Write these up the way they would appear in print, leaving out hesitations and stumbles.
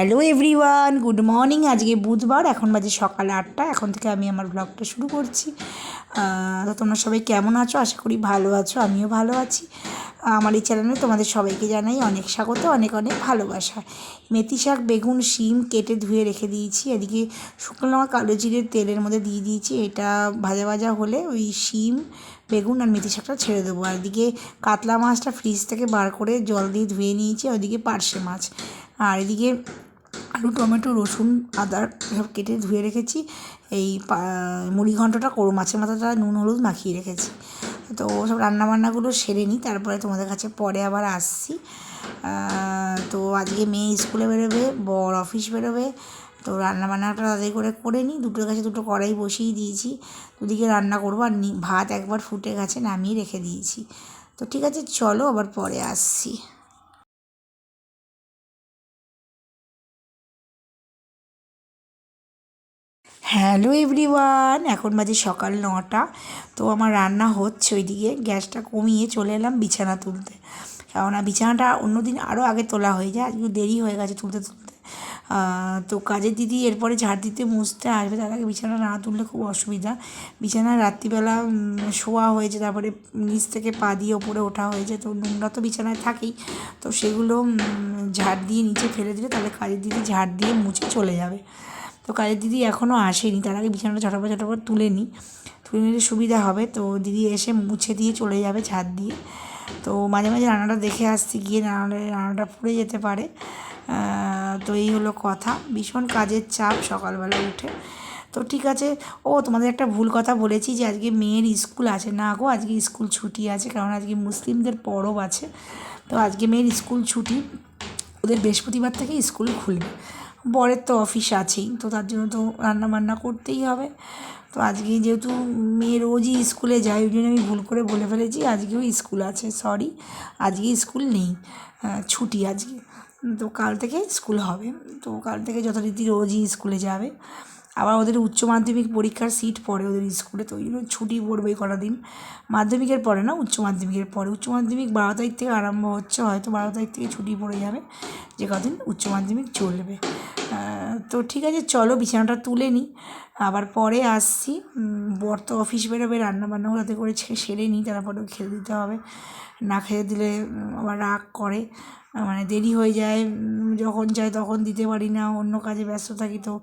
Hello everyone, good morning. আজকে বুধবার, এখন বাজে সকাল 8টা। এখন থেকে আমি আমার ব্লগটা শুরু করছি। তো তোমরা সবাই কেমন আছো? আশা করি ভালো আছো, আমিও ভালো আছি। আমার এই চ্যানেলে তোমাদের সবাইকে জানাই অনেক স্বাগত, অনেক অনেক ভালোবাসা। মেথি শাক, বেগুন, শিম কেটে ধুয়ে রেখে দিয়েছি। এদিকে শুকনো লঙ্কা কালো জিরের তেলের মধ্যে দিয়ে দিয়েছি। এটা ভাজা ভাজা হলে ওই শিম, বেগুন আর মেথি শাকটা ছেড়ে দেবো। আর এদিকে কাতলা মাছটা ফ্রিজ থেকে বার করে জল দিয়ে ধুয়ে নিয়েছি। ওইদিকে পার্শে মাছ, আর এদিকে আলু, টমেটো, রসুন, আদা সব কেটে ধুয়ে রেখেছি। এই মুড়ি ঘন্টটা করবো, মাছের মাথাটা নুন হলুদ মাখিয়ে রেখেছি। তো সব রান্নাবান্নাগুলো সেরে নিই, তারপরে তোমাদের কাছে পরে আবার আসছি। তো আজকে মেয়ে স্কুলে বেরোবে, বর অফিস বেরোবে, তো রান্নাবান্নাটা তাদের করে নিই। দুটোর কাছে দুটো কড়াই বসিয়ে দিয়েছি, দুদিকে রান্না করবো। আর ভাত একবার ফুটে গেছে, নামিয়ে রেখে দিয়েছি। তো ঠিক আছে, চলো আবার পরে আসছি। হ্যালো এভরিওয়ান, এখন বাজে সকাল 9টা। তো আমার রান্না হচ্ছে, ওইদিকে গ্যাসটা কমিয়ে চলে এলাম বিছানা তুলতে। কেননা বিছানাটা অন্যদিন আরও আগে তোলা হয়ে যায়, আজকে দেরি হয়ে গেছে তুলতে তুলতে। তো কাজের দিদি এরপরে ঝাড় দিতে মুছতে আসবে, তার আগে বিছানা না তুললে খুব অসুবিধা। বিছানায় রাত্রিবেলা শোয়া হয়েছে, তারপরে নিচ থেকে পা দিয়ে ওপরে ওঠা হয়েছে, তো নোংরা তো বিছানায় থাকেই। তো সেগুলো ঝাড় দিয়ে নিচে ফেলে দিলে তাহলে কাজের দিদি ঝাড় দিয়ে মুছে চলে যাবে। তো কাজের দিদি এখনও আসেনি, তার আগে বিছানাটা ঝটাপট তুলে নিলে সুবিধা হবে। তো দিদি এসে মুছে দিয়ে চলে যাবে ঝাড় দিয়ে। তো মাঝে মাঝে রান্নাটা দেখে আসছি, গিয়ে রান্নাটা পুড়ে যেতে পারে। তো এই হলো কথা, ভীষণ কাজের চাপ সকালবেলা উঠে। তো ঠিক আছে। তোমাদের একটা ভুল কথা বলেছি যে আজকে মেয়ের স্কুল আছে না গো, আজকে স্কুল ছুটি আছে, কারণ আজকে মুসলিমদের পরব আছে। তো আজকে মেয়ের স্কুল ছুটি, ওদের বৃহস্পতিবার থেকে স্কুল খুলবে। বরের তো অফিস আছেই, তো তার জন্য তো রান্নাবান্না করতেই হবে। তো আজকে যেহেতু মেয়ে রোজই স্কুলে যায়, ওই জন্য আমি ভুল করে বলে ফেলেছি আজকেও স্কুল আছে। সরি, আজকে স্কুল নেই, ছুটি আজকে। তো কাল থেকে স্কুল হবে। তো কাল থেকে যথারীতি রোজই স্কুলে যাবে। আবার ওদের উচ্চ মাধ্যমিক পরীক্ষার সিট পড়ে ওদের স্কুলে, তো ওই জন্য ছুটি পড়বে কটা দিন। মাধ্যমিকের পরে না, উচ্চ মাধ্যমিকের পরে। উচ্চ মাধ্যমিক 12 তারিখ থেকে আরম্ভ হচ্ছে, হয়তো 12 তারিখ থেকে ছুটি পড়ে যাবে, যে কদিন উচ্চ মাধ্যমিক চলবে। তো ঠিক আছে, চলো বিছানাটা তুলে নিই, আবার পরে আসছি। বর তো অফিস বেরোবে, রান্নাবান্নাও তাতে করে সেরে নিই, তারপরেও খেতে দিতে হবে। না খেয়ে দিলে আবার রাগ করে, মানে দেরি হয়ে যায়, যখন চাই তখন দিতে পারি না, অন্য কাজে ব্যস্ত থাকি। তো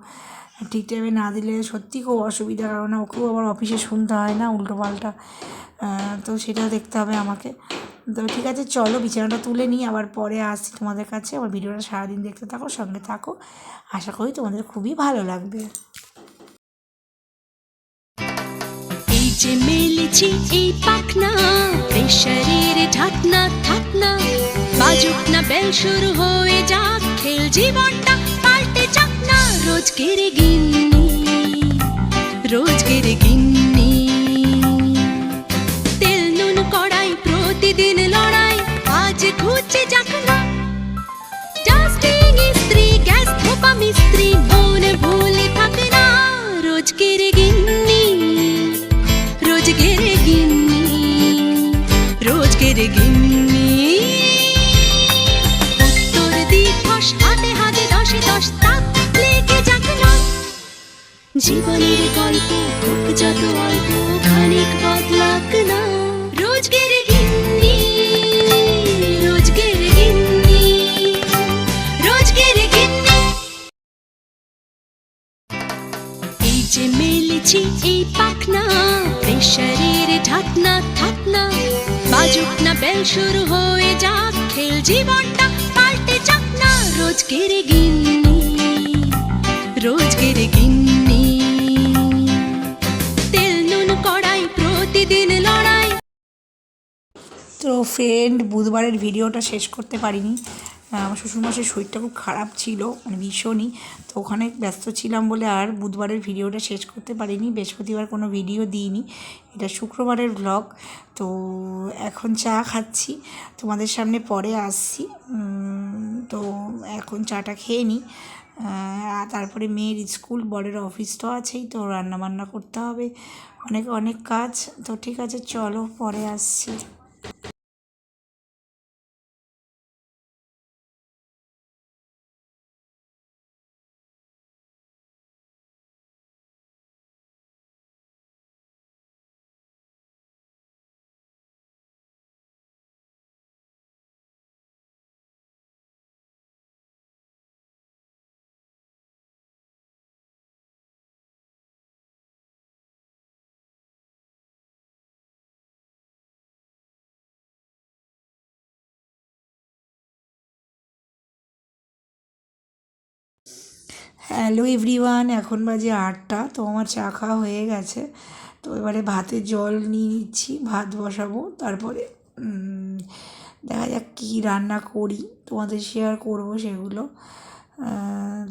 ঠিক টাইমে না দিলে সত্যি খুব অসুবিধা, কারণ ওকেও আবার অফিসে শুনতে হয় না উল্টোপাল্টা, তো সেটাও দেখতে হবে আমাকে। তো ঠিক আছে, চলো বিছানাটা তুলে নিই, আবার পরে আসছি তোমাদের কাছে। আবার ভিডিওটা সারাদিন দেখতে থাকো, সঙ্গে থাকো, আশা করি তোমাদের খুবই ভালো লাগবে। এই যে মেলেছি এই পাখনা, প্রেশারের ঢাকনা থাকনা, বাজুক না বেল শুরু হয়ে যাক, খেল জীবনটা পাল্টে যাক না। রোজকের গিন্নি, তেল নুন কড়াই প্রতিদিন লড়াই, আজ ঘুচে যাক না। ডাস্টিং ইস্ত্রি, গ্যাস ধোপা মিস্ত্রি, মন ভুলে থাকে না। রোজকের গিন্নি, উত্তর দিবস হাতে হাতে 10 তাক লেগে যাক না। জীবনের গল্প হোক যত অল্প, খানিক বদলাক না। রোজগের গিন্নি, রোজগের গিন্নি, রোজগের গিন্নি। এই যে মেলেছি এই পাখনা, প্রেশারের ঢাকনা থাকনা, বাজুক না বেল শুরু হয়ে যাক, খেল জীবনটা পাল্টে যাক না। রোজগের গিন্নি, তেল নুন কড়াই প্রতিদিন লড়াই। তো ফ্রেন্ড, বুধবারের ভিডিওটা শেষ করতে পারিনি, আমার শ্বশুরমশাইয়ের শরীরটা খুব খারাপ ছিল, মানে ভীষণই। তো ওখানে ব্যস্ত ছিলাম বলে আর বুধবারের ভিডিওটা শেষ করতে পারিনি, বৃহস্পতিবার কোনো ভিডিও দিইনি। এটা শুক্রবারের ব্লগ। তো এখন চা খাচ্ছি, তোমাদের সামনে পরে আসছি। তো এখন চাটা খেয়ে নিই, তারপরে মেয়ের স্কুল, বরের অফিস তো আছেই, তো রান্নাবান্না করতে হবে, অনেক অনেক কাজ। তো ঠিক আছে, চলো পরে আসছি। হ্যালো এভরিওয়ান, এখন বাজে 8টা। তো আমার চা খাওয়া হয়ে গেছে। তো এবারে ভাতে জল নিয়ে নিচ্ছি, ভাত বসাবো। তারপরে দেখা যাক কী রান্না করি, তোমাদের শেয়ার করব সেগুলো।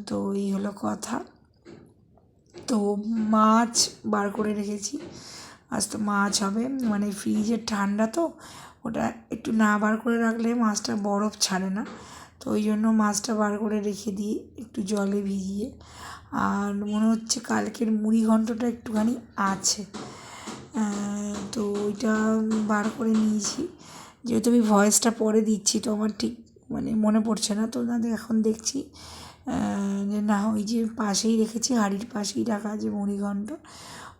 তো এই হলো কথা। তো মাছ বার করে রেখেছি, আজ তো মাছ হবে। মানে ফ্রিজের ঠান্ডা তো, ওটা একটু না বার করে রাখলে মাছটা বরফ ছাড়ে না। তো ওই জন্য মাছটা বার করে রেখে দিই একটু জলে ভিজিয়ে। আর মনে হচ্ছে কালকের মুড়ি ঘন্টটা একটুখানি আছে, তো ওইটা বার করে নিয়েছি। যেহেতু আমি ভয়েসটা পরে দিচ্ছি, তো আমার ঠিক মানে মনে পড়ছে না। তো এখন দেখছি যে না, ওই যে পাশেই রেখেছি, হাঁড়ির পাশেই রাখা আছে মুড়িঘণ্ট।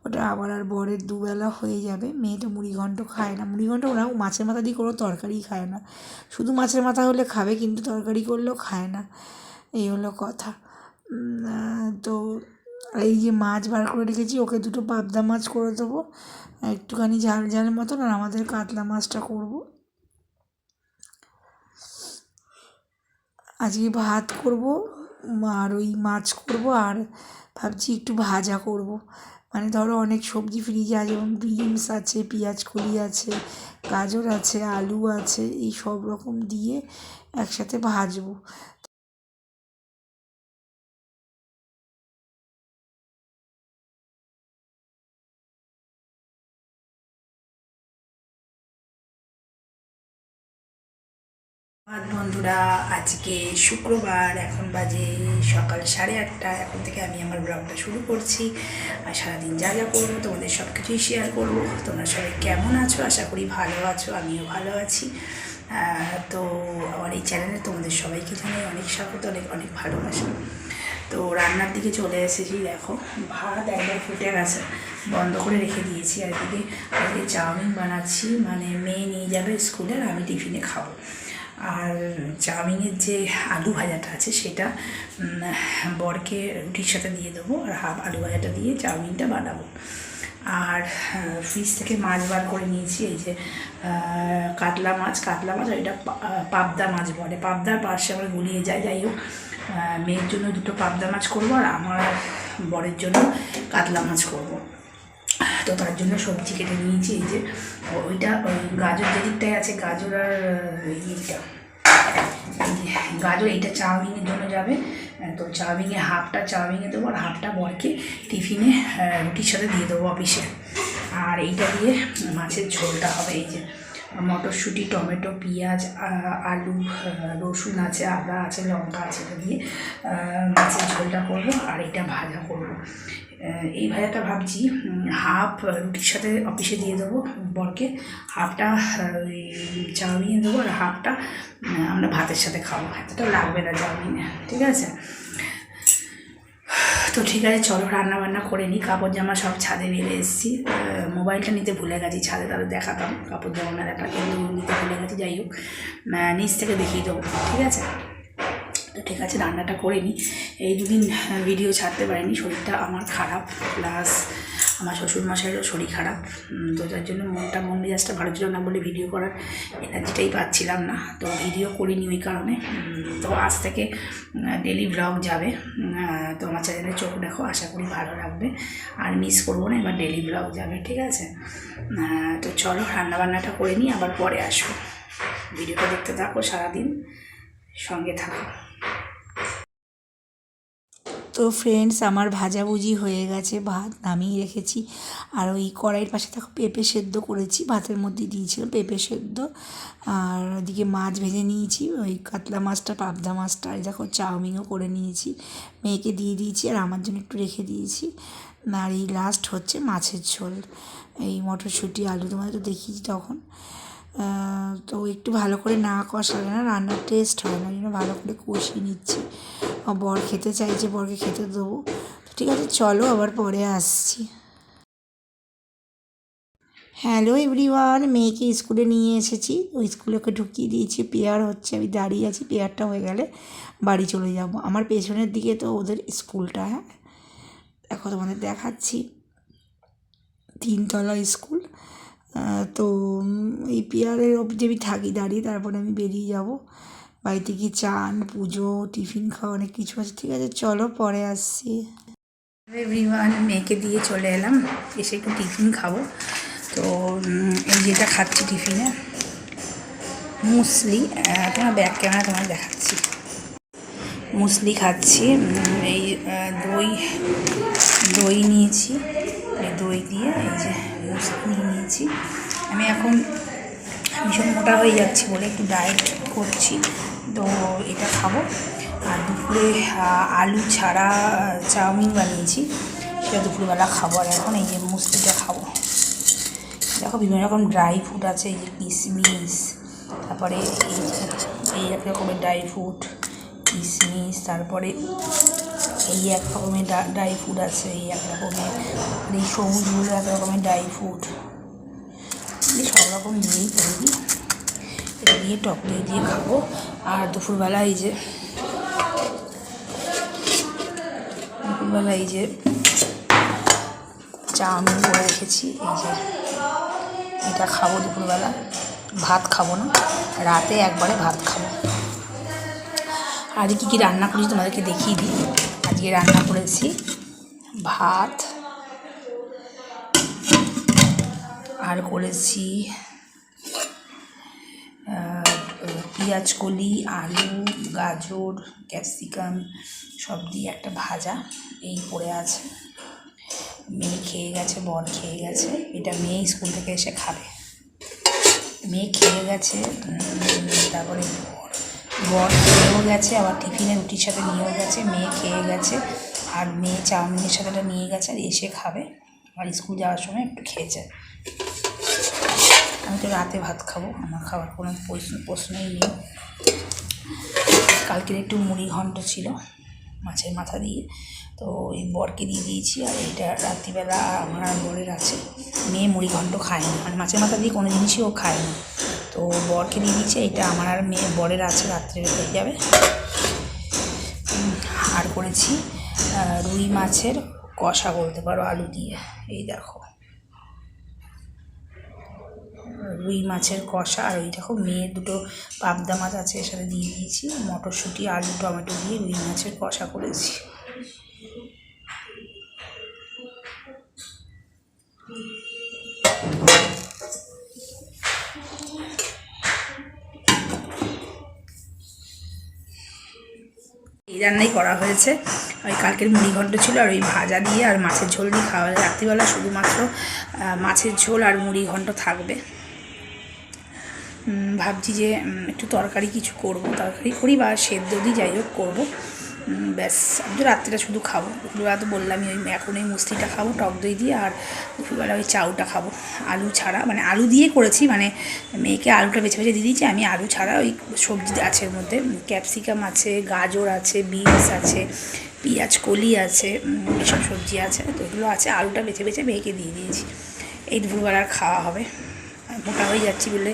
ওটা আবার আর বরের দুবেলা হয়ে যাবে। মেয়েটা মুড়িঘণ্ট খায় না, মুড়িঘণ্ট ওরা মাছের মাথা দিয়ে কোনো তরকারি খায় না। শুধু মাছের মাথা হলে খাবে, কিন্তু তরকারি করলেও খায় না। এই হলো কথা। তো এই যে মাছ বার করে রেখেছি, ওকে দুটো পাবদা মাছ করে দেবো, একটুখানি ঝাল ঝাল মতন। আর আমাদের কাতলা মাছটা করব। আজকে ভাত করব আর ওই মাছ করব, আর ভাবছি একটু ভাজা করব। মানে ধরো অনেক সবজি ফ্রিজে আছে, যেমন বিনস আছে, পেঁয়াজ কলি আছে, গাজর আছে, আলু আছে, এই সব রকম দিয়ে একসাথে ভাজবো। বন্ধুরা, আজকে শুক্রবার, এখন বাজে সকাল 8:30। এখন থেকে আমি আমার ব্লগটা শুরু করছি। আর সারাদিন যা যা করবো তোমাদের সব কিছুই শেয়ার করবো। তোমরা সবাই কেমন আছো? আশা করি ভালো আছো, আমিও ভালো আছি। তো আমার এই চ্যানেলে তোমাদের সবাইকে জানাই অনেক স্বাগত, অনেক অনেক ভালোবাসা। তো রান্নার দিকে চলে এসেছি। দেখো, ভাত একবার ফুটে গেছে, বন্ধ করে রেখে দিয়েছি। আর আজকে চাউমিন বানাচ্ছি, মানে মেয়ে নিয়ে যাবে স্কুলে আর আমি টিফিনে খাবো। আর চাউমিনের যে আলু ভাজাটা আছে সেটা বরকে রুটির সাথে দিয়ে দেবো, আর হাফ আলু ভাজাটা দিয়ে চাউমিনটা বানাবো। আর ফ্রিজ থেকে মাছ বার করে নিয়েছি, এই যে কাতলা মাছ। আর এটা পাবদা মাছ বলে, পাবদার পাশে আমার গুলিয়ে যায়। যাই হোক, মেয়ের জন্য দুটো পাবদা মাছ করবো, আর আমার বরের জন্য কাতলা মাছ করবো। তো তার জন্য সবজি কেটে নিয়েছি। এই যে ওইটা, ওই গাজর যে দিকটায় আছে, গাজর আর এইটা, গাজর এইটা চাউমিনের জন্য যাবে। তো চাউমিনে হাফটা চাউমিনে দেবো, আর হাফটা বরকে টিফিনে রুটির সাথে দিয়ে দেবো অফিসে। আর এইটা দিয়ে মাছের ঝোলটা হবে। এই যে মটরশুঁটি, টমেটো, পেঁয়াজ, আলু, রসুন আছে, আদা আছে, লঙ্কা আছে, এটা দিয়ে মাছের ঝোলটা করবো। আর এটা ভাজা করবো। এই ভাজাটা ভাবছি হাফ রুটির সাথে অফিসে দিয়ে দেবো বরকে, হাফটা চাউমিনে দেবো, আর হাফটা আমরা ভাতের সাথে খাবো। এতটা লাগবে না চাউমিনে, ঠিক আছে? তো ঠিক আছে, চলো রান্না বান্না করে নিই। কাপড় জামা সব ছাদে মেলে এসেছি। মোবাইলটা নিতে ভুলে গেছি ছাদে, তাহলে দেখাতাম কাপড় জামা মেলাটা, কিন্তু নিতে ভুলে গেছি। যাই হোক, নিচ থেকে দেখিয়ে দেবো, ঠিক আছে? তো ঠিক আছে, রান্নাটা করে নিই। এই দুদিন ভিডিও ছাড়তে পারিনি, শরীরটা আমার খারাপ, প্লাস আমার শ্বশুরমশাইয়েরও শরীর খারাপ। তো যার জন্য মন মেজাজটা ভালো ছিল না বলে ভিডিও করার এনার্জিটাই পাচ্ছিলাম না। তো ভিডিও করিনি ওই কারণে। তো আজ থেকে ডেলি ব্লগ যাবে। তো আমার চ্যানেলে চোখ দেখো, আশা করি ভালো লাগবে। আর মিস করবো না, এবার ডেলি ব্লগ যাবে, ঠিক আছে? তো চলো রান্নাবান্নাটা করে নিই, আবার পরে আসবো। ভিডিওটা দেখতে থাকো, সারাদিন সঙ্গে থাকো। তো ফ্রেন্ডস, আমার ভাজাভুজি হয়ে গেছে, ভাত নামিয়ে রেখেছি। আর ওই কড়াইয়ের পাশে দেখো পেঁপে সেদ্ধ করেছি, ভাতের মধ্যে দিয়েছিলাম পেঁপে সেদ্ধ। আর ওদিকে মাছ ভেজে নিয়েছি, ওই কাতলা মাছটা, পাবদা মাছটা। আর দেখো চাউমিনও করে নিয়েছি, মেয়েকে দিয়ে দিয়েছি, আর আমার জন্য একটু রেখে দিয়েছি। আর এই লাস্ট হচ্ছে মাছের ঝোল, এই মটরশুঁটি, আলু, তোমাদের তো দেখিয়েছি তখন। তো একটু ভালো করে না কষালে না রান্নার টেস্ট হয় না, জন্য ভালো করে কষিয়ে নিচ্ছি। বর খেতে চাইছে, বরকে খেতে দেবো। ঠিক আছে, চলো আবার পরে আসছি। হ্যালো এভরিওয়ান, মেয়েকে স্কুলে নিয়ে এসেছি, ওই স্কুলে ওকে ঢুকিয়ে দিয়েছি। পেয়ার হচ্ছে, আমি দাঁড়িয়ে আছি, পেয়ারটা হয়ে গেলে বাড়ি চলে যাব। আমার পেছনের দিকে তো ওদের স্কুলটা, হ্যাঁ দেখো তোমাদের দেখাচ্ছি, 3তলা স্কুল। তো এই পেয়ারের অবধি আমি থাকি দাঁড়িয়ে, তারপরে আমি বেরিয়ে যাব। বাড়িতে গিয়ে চান, পুজো, টিফিন খাওয়া অনেক কিছু আছে। ঠিক আছে, চলো পরে আসছি। এভরিওয়ান, মেয়েকে দিয়ে চলে এলাম, এসে একটু টিফিন খাবো। তো এই যেটা খাচ্ছি টিফিনে, মুসলি, তোমার ব্যাক ক্যামেরা তোমার দেখাচ্ছি। মুসলি খাচ্ছি, এই দই নিয়েছি, এই দই দিয়ে এই যে মুসলি নিয়েছি। আমি এখন ভীষণ মোটা হয়ে যাচ্ছি বলে একটু ডায়েট করছি, তো এটা খাবো। আর দুপুরে আলু ছাড়া চাউমিন বানিয়েছি, সেটা দুপুরবেলা খাবো। আর এখন এই যে মুসলিটা খাবো। দেখো বিভিন্ন রকম ড্রাই ফ্রুট আছে, এই যে কিশমিশ, তারপরে এই এক রকমের ড্রাই ফ্রুট কিশমিশ, তারপরে এই এক রকমের ড্রাই ফ্রুট আছে, এই এক রকমের, এই সবুজগুলো এক রকমের ড্রাই ফ্রুট, সব রকম দিয়েই তৈরি। এটা দিয়ে টক দই দিয়ে খাবো। আর দুপুরবেলা এই যে চাউমিন করে রেখেছি, এই যে এটা খাবো দুপুরবেলা। ভাত খাবো না, রাতে একবারে ভাত খাবো। আজকে কী রান্না করেছি তোমাদেরকে দেখিয়ে দিই। আজকে রান্না করেছি ভাত, আর করেছি পেঁয়াজ কলি, আলু, গাজর, ক্যাপসিকাম সব দিয়ে একটা ভাজা, এই পড়ে আছে। মেয়ে খেয়ে গেছে, বর খেয়ে গেছে। এটা মেয়ে স্কুল থেকে এসে খাবে। মেয়ে খেয়ে গেছে, তারপরে বর খেয়েও গেছে, আবার টিফিনে রুটির সাথে নিয়েও গেছে। মেয়ে খেয়ে গেছে, আর মেয়ে চাউমিনের সাথে নিয়ে গেছে, আর এসে খাবে। আর স্কুল যাওয়ার সময় একটু খেয়েছে। আমি তো রাতে ভাত খাবো, আমার খাওয়ার কোনো প্রশ্নই নেই। কালকের একটু মুড়ি ঘন্ট ছিল মাছের মাথা দিয়ে, তো এই বরকে দিয়ে দিয়েছি। আর এইটা রাত্রিবেলা আমার বরের আছে। মেয়ে মুড়ি ঘন্ট খায় না, মানে মাছের মাথা দিয়ে কোনো জিনিসই ও খায় না, তো বরকে দিয়ে দিয়েছি। এইটা আমার আর মেয়ে বরের আছে, রাত্রে হয়ে যাবে। আর করেছি রুই মাছের কষা বলতে পারো, আলু দিয়ে। এই দেখো রুই মাছের কষা। আর ওই দেখো মেয়ের দুটো পাবদা মাছ আছে, এর সাথে দিয়ে দিয়েছি। মটরশুঁটি, আলু, টমেটো দিয়ে রুই মাছের কষা করেছি। এই রান্নাই করা হয়েছে। ওই কালকের মুড়িঘণ্ট ছিল, আর ওই ভাজা দিয়ে আর মাছের ঝোল দিয়ে খাওয়া যায়। রাত্রিবেলা শুধুমাত্র মাছের ঝোল আর মুড়িঘণ্ট থাকবে। ভাবছি যে একটু তরকারি কিছু করব, তরকারি করি বা সেদ্ধ দিই, যাই হোক করবো। ব্যাস, আমি তো রাত্রিটা শুধু খাবো। দুপুরবেলা তো বললামই, এখন ওই মুসলিটা খাবো টক দই দিয়ে, আর দুপুরবেলা ওই চাউটা খাবো আলু ছাড়া। মানে আলু দিয়ে করেছি, মানে মেয়েকে আলুটা বেছে বেছে দিয়ে দিয়েছি। আমি আলু ছাড়া ওই সবজি আছে, এর মধ্যে ক্যাপসিকাম আছে, গাজর আছে, বিনস আছে, পেঁয়াজ কলি আছে, এসব সবজি আছে, তো এগুলো আছে। আলুটা বেছে বেছে মেয়েকে দিয়ে দিয়েছি। এই দুপুরবেলার খাওয়া হবে। মোটা হয়ে যাচ্ছি বলে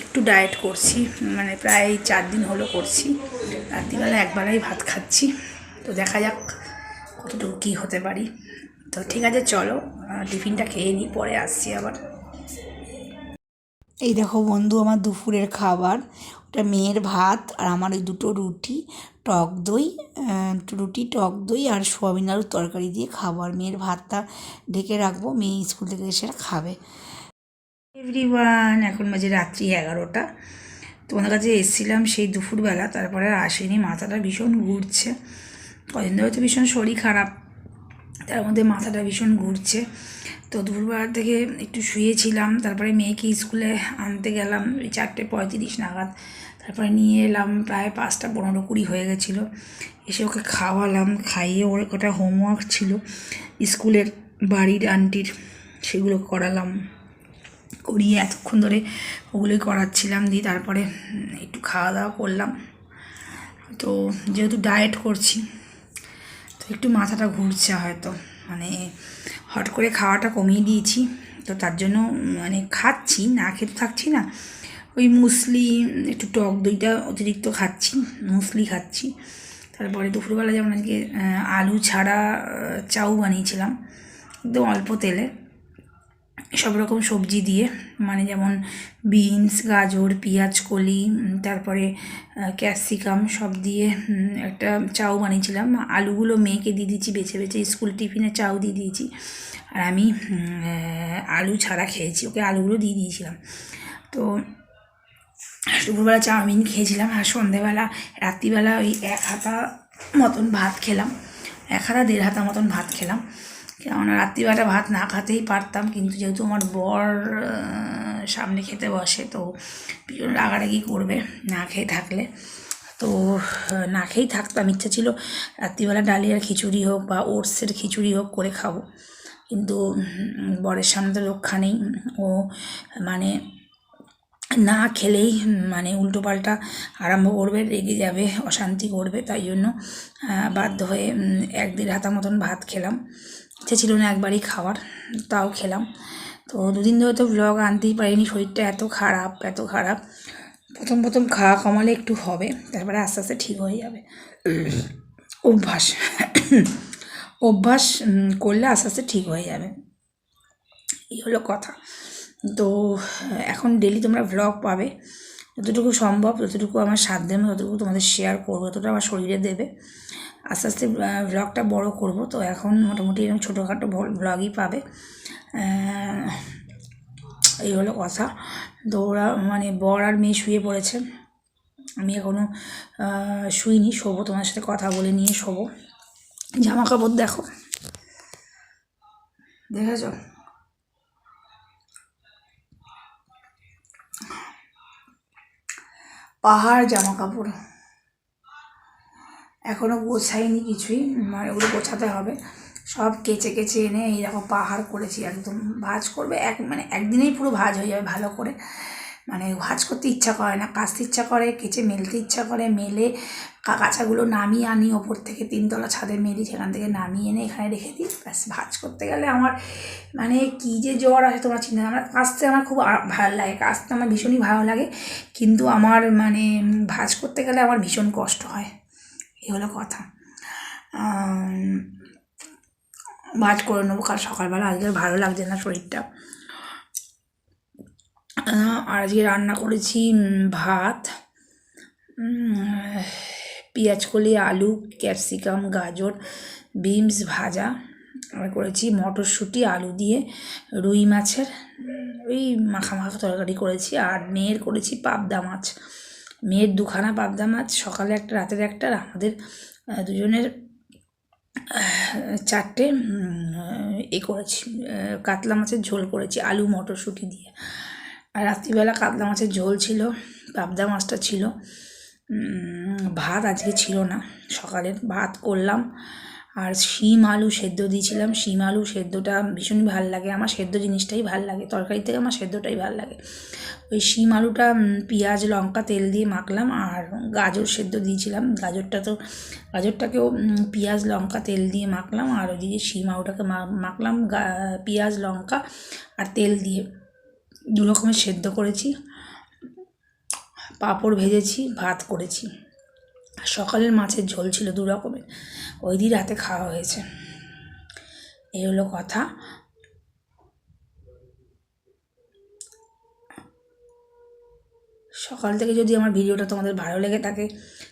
একটু ডায়েট করছি, মানে প্রায় 4 দিন হলো করছি। রাত্রিবেলা একবেলাই ভাত খাচ্ছি, তো দেখা যাক কতটুকু কী হতে পারি। তো ঠিক আছে, চলো টিফিনটা খেয়ে নিই, পরে আসছি আবার। এই দেখো বন্ধু, আমার দুপুরের খাবার, ওটা মেয়ের ভাত, আর আমার ওই দুটো রুটি, টক দই, রুটি টক দই আর সোয়াবিন আলুর তরকারি দিয়ে খাবো। আর মেয়ের ভাতটা ঢেকে রাখবো, মেয়ে স্কুল থেকে এসে খাবে। এভরিওয়ান, এখন বাজে রাত্রি 11টা। তোমাদের কাছে এসেছিলাম সেই দুপুরবেলা, তারপরে আর আসেনি। মাথাটা ভীষণ ঘুরছে, কদিন ধরে তো ভীষণ শরীর খারাপ, তার মধ্যে মাথাটা ভীষণ ঘুরছে। তো দুপুরবেলা থেকে একটু শুয়েছিলাম, তারপরে মেয়েকে স্কুলে আনতে গেলাম ওই 4:35 নাগাদ। তারপরে নিয়ে এলাম, প্রায় 5টা 15-20 হয়ে গেছিলো। এসে ওকে খাওয়ালাম, খাইয়ে ওর কটা হোমওয়ার্ক ছিল স্কুলের, বাড়ির আন্টির, সেগুলো করালাম, করিয়ে এতক্ষণ ধরে ওগুলোই করাচ্ছিলাম। দিয়ে তারপরে একটু খাওয়া দাওয়া করলাম। তো যেহেতু ডায়েট করছি, তো একটু মাথাটা ঘুরছে হয়তো, মানে হট করে খাওয়াটা কমিয়ে দিয়েছি, তো তার জন্য মানে খাচ্ছি না, খেতে থাকছি না। ওই মুসলি, একটু টক দইটা অতিরিক্ত খাচ্ছি, মুসলি খাচ্ছি। তারপরে দুপুরবেলা যেমন আজকে আলু ছাড়া চাউ বানিয়েছিলাম, একদম অল্প তেলে, সব রকম সবজি দিয়ে, মানে যেমন বিনস, গাজর, পেঁয়াজ কলি, তারপরে ক্যাপসিকাম সব দিয়ে একটা চাউ বানিয়েছিলাম। আলুগুলো মেয়েকে দিয়ে দিয়েছি বেছে বেছে, স্কুল টিফিনে চাউ দিয়ে দিয়েছি, আর আমি আলু ছাড়া খেয়েছি, ওকে আলুগুলো দিয়ে দিয়েছিলাম। তো দুপুরবেলা চাউমিন খেয়েছিলাম, আর সন্ধেবেলা রাত্রিবেলা ওই 1 হাতা মতন ভাত খেলাম, 1 হাতা 1.5 হাতা মতন ভাত খেলাম। কেননা রাত্রিবেলা ভাত না খেতেই পারতাম, কিন্তু যেহেতু আমার বর সামনে খেতে বসে, তো ভীষণ রাগারাগি করবে না খেয়ে থাকলে, তো না খেয়েই থাকতাম। ইচ্ছা ছিল রাত্রিবেলা ডালিয়ার খিচুড়ি হোক বা ওটসের খিচুড়ি হোক করে খাবো, কিন্তু বরের সামনে তো রক্ষা নেই। ও মানে না খেলেই মানে উল্টোপাল্টা আরম্ভ করবে, রেগে যাবে, অশান্তি করবে, তাই জন্য বাধ্য হয়ে 1-1.5 হাতা মতন ভাত খেলাম। ইচ্ছে ছিল না একবারই খাওয়ার, তাও খেলাম। তো 2 দিন ধরে তো ব্লগ আনতেই পারিনি, শরীরটা এত খারাপ এত খারাপ। প্রথম প্রথম খাওয়া কমালে একটু হবে, তারপরে আস্তে আস্তে ঠিক হয়ে যাবে। অভ্যাস অভ্যাস করলে আস্তে আস্তে ঠিক হয়ে যাবে, এই হলো কথা। তো এখন ডেলি তোমরা ভ্লগ পাবে, যতটুকু সম্ভব, যতটুকু আমার সাধ্যে ততটুকু তোমাদের শেয়ার করবো, যতটা আমার শরীরে দেবে। আস্তে আস্তে ভ্লগটা বড় করব। তো এখন মোটামুটি এরকম ছোটোখাটো ভ্লগই পাবে, এই হলো কথা। তো ওরা মানে বর আর মেয়ে শুয়ে পড়েছে, আমি এখনও শুইনি, শোবো, তোমার সাথে কথা বলে নিয়ে শোবো। জামা কাপড় দেখো, দেখেছ? পাহাড় জামা কাপড়, এখনও গোছাইনি কিছুই, মানে ওগুলো গোছাতে হবে। সব কেচে কেচে এনে এই দেখো পাহাড় করেছি, একদম ভাঁজ করবে, মানে একদিনেই পুরো ভাঁজ হয়ে যাবে ভালো করে। মানে ভাঁজ করতে ইচ্ছা করে না, কাচতে ইচ্ছা করে, কেচে মেলতে ইচ্ছা করে, মেলে কাঁচাগুলো নামিয়ে আনি ওপর থেকে, 3তলা ছাদে মেলি, সেখান থেকে নামিয়ে এনে এখানে রেখে দিই। ব্যাস, ভাঁজ করতে গেলে আমার মানে কী যে জ্বর আসে তোমার চিন্তা। আমার কাচতে আমার খুব ভালো লাগে, কাচতে আমার ভীষণই ভালো লাগে, কিন্তু আমার মানে ভাঁজ করতে গেলে আমার ভীষণ কষ্ট হয়, এই হলো কথা। ভাঁজ করে নেবো কাল সকালবেলা, আজকে ভালো লাগছে না শরীরটা। আর আজকে রান্না করেছি ভাত, পেঁয়াজ কলি, আলু, ক্যাপসিকাম, গাজর, বিনস ভাজা, আর করেছি মটরশুঁটি আলু দিয়ে রুই মাছের ওই মাখা মাখা তরকারি করেছি। আর মেয়ের করেছি পাবদা মাছ, মেয়ের 2খানা পাবদা মাছ, সকালে একটা রাতের একটা, আর আমাদের দুজনের 4টে করেছি, কাতলা মাছের ঝোল করেছি আলু মটরশুঁটি দিয়ে। আর রাত্রিবেলা কাতলা মাছের ঝোল ছিল, পাবদা মাছটা ছিল। ভাত আজকে ছিল না, সকালের ভাত করলাম। আর শিম আলু সেদ্ধ দিয়েছিলাম, শিম আলু সেদ্ধটা ভীষণই ভালো লাগে আমার, সেদ্ধ জিনিসটাই ভালো লাগে, তরকারি থেকে আমার সেদ্ধটাই ভালো লাগে। ওই শিম আলুটা পেঁয়াজ লঙ্কা তেল দিয়ে মাখলাম, আর গাজর সেদ্ধ দিয়েছিলাম, গাজরটাকেও পেঁয়াজ লঙ্কা তেল দিয়ে মাখলাম, আর ওইদিকে শিম আলুটাকে মাখলাম পেঁয়াজ লঙ্কা আর তেল দিয়ে, 2 রকমের সেদ্ধ করেছি, পাঁপড় ভেজেছি, ভাত করেছি। সকালের মাছের ঝোল ছিল 2 রকমের, ওই দিয়ে রাতে খাওয়া হয়েছে, এই হলো কথা। সকাল থেকে যদি আমার ভিডিওটা তোমাদের ভালো লেগে থাকে,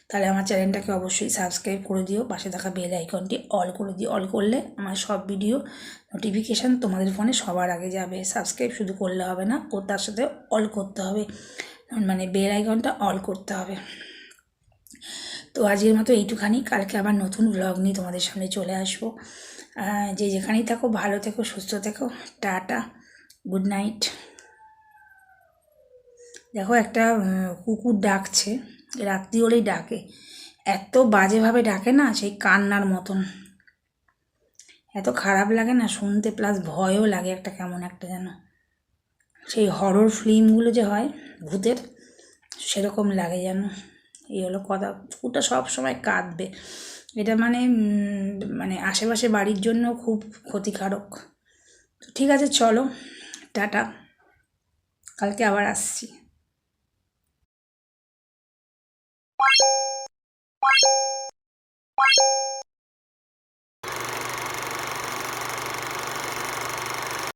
তাহলে আমার চ্যানেলটাকে অবশ্যই সাবস্ক্রাইব করে দিও, পাশে থাকা বেল আইকনটি অল করে দিও। অল করলে আমার সব ভিডিও নোটিফিকেশান তোমাদের ফোনে সবার আগে যাবে। সাবস্ক্রাইব শুধু করলে হবে না, ও তার সাথে অল করতে হবে, মানে বেল আইকনটা অল করতে হবে। তো আজকের মতো এইটুখানি, কালকে আবার নতুন ব্লগ নিয়ে তোমাদের সামনে চলে আসবো। যে যেখানেই থাকো ভালো থেকো, সুস্থ থেকো, টাটা, গুড নাইট। দেখো একটা কুকুর ডাকছে, রাত্রি হলেই ডাকে, এত বাজেভাবে ডাকে না, সেই কান্নার মতন, এত খারাপ লাগে না শুনতে, প্লাস ভয়ও লাগে একটা, কেমন একটা যেন সেই হরর ফিল্মগুলো যে হয় ভূতের, সেরকম লাগে যেন, এই হলো কথা। কুকুরটা সব সময় কাঁদবে, এটা মানে আশেপাশে বাড়ির জন্য খুব ক্ষতিকারক। তো ঠিক আছে, চলো, টাটা, কালকে আবার আসছি।